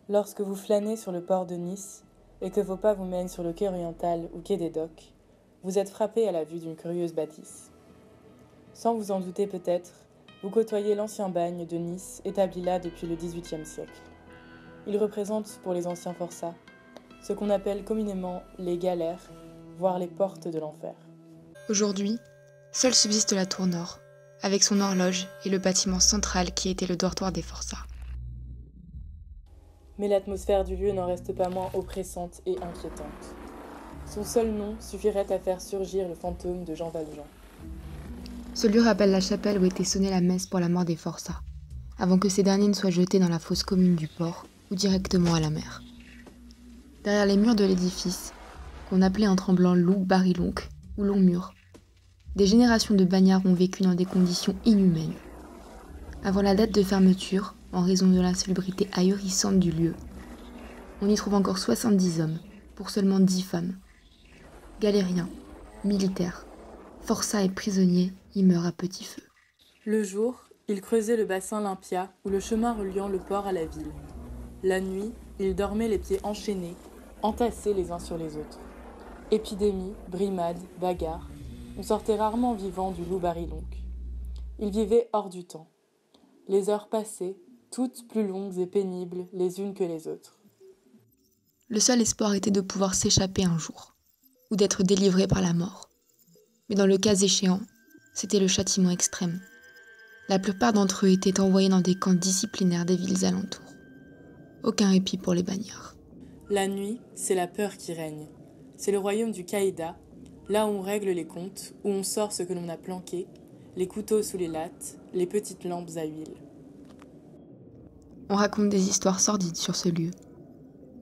Lorsque vous flânez sur le port de Nice et que vos pas vous mènent sur le quai oriental ou quai des Docks, vous êtes frappé à la vue d'une curieuse bâtisse. Sans vous en douter peut-être, vous côtoyez l'ancien bagne de Nice établi là depuis le XVIIIe siècle. Il représente pour les anciens forçats ce qu'on appelle communément les galères, voire les portes de l'enfer. Aujourd'hui, seule subsiste la tour nord, avec son horloge et le bâtiment central qui était le dortoir des forçats. Mais l'atmosphère du lieu n'en reste pas moins oppressante et inquiétante. Son seul nom suffirait à faire surgir le fantôme de Jean Valjean. Ce lieu rappelle la chapelle où était sonnée la messe pour la mort des forçats, avant que ces derniers ne soient jetés dans la fosse commune du port ou directement à la mer. Derrière les murs de l'édifice, qu'on appelait en tremblant loup barilonque ou long mur, des générations de bagnards ont vécu dans des conditions inhumaines. Avant la date de fermeture, en raison de l'insalubrité ahurissante du lieu, on y trouve encore 70 hommes, pour seulement 10 femmes. Galériens, militaires, forçats et prisonniers y meurent à petit feu. Le jour, ils creusaient le bassin Olympia ou le chemin reliant le port à la ville. La nuit, ils dormaient les pieds enchaînés, entassés les uns sur les autres. Épidémie, brimade, bagarre, on sortait rarement vivant du loup barilonque. Ils vivaient hors du temps. Les heures passaient, toutes plus longues et pénibles les unes que les autres. Le seul espoir était de pouvoir s'échapper un jour, ou d'être délivré par la mort. Mais dans le cas échéant, c'était le châtiment extrême. La plupart d'entre eux étaient envoyés dans des camps disciplinaires des villes alentours. Aucun répit pour les bagnards. La nuit, c'est la peur qui règne. C'est le royaume du caïda, là où on règle les comptes, où on sort ce que l'on a planqué, les couteaux sous les lattes, les petites lampes à huile. On raconte des histoires sordides sur ce lieu.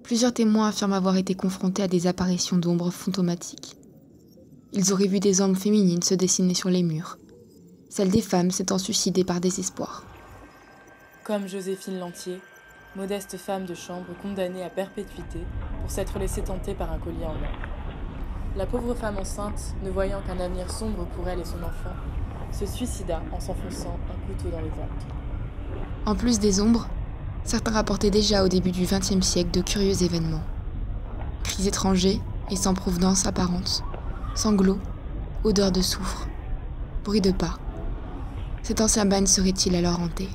Plusieurs témoins affirment avoir été confrontés à des apparitions d'ombres fantomatiques. Ils auraient vu des ombres féminines se dessiner sur les murs, celles des femmes s'étant suicidées par désespoir. Comme Joséphine Lantier, modeste femme de chambre condamnée à perpétuité pour s'être laissée tenter par un collier en or. La pauvre femme enceinte, ne voyant qu'un avenir sombre pour elle et son enfant, se suicida en s'enfonçant un couteau dans le ventre. En plus des ombres, certains rapportaient déjà au début du XXe siècle de curieux événements. Cris étrangers et sans provenance apparente, sanglots, odeurs de soufre, bruit de pas. Cet ancien bagne serait-il alors hanté ?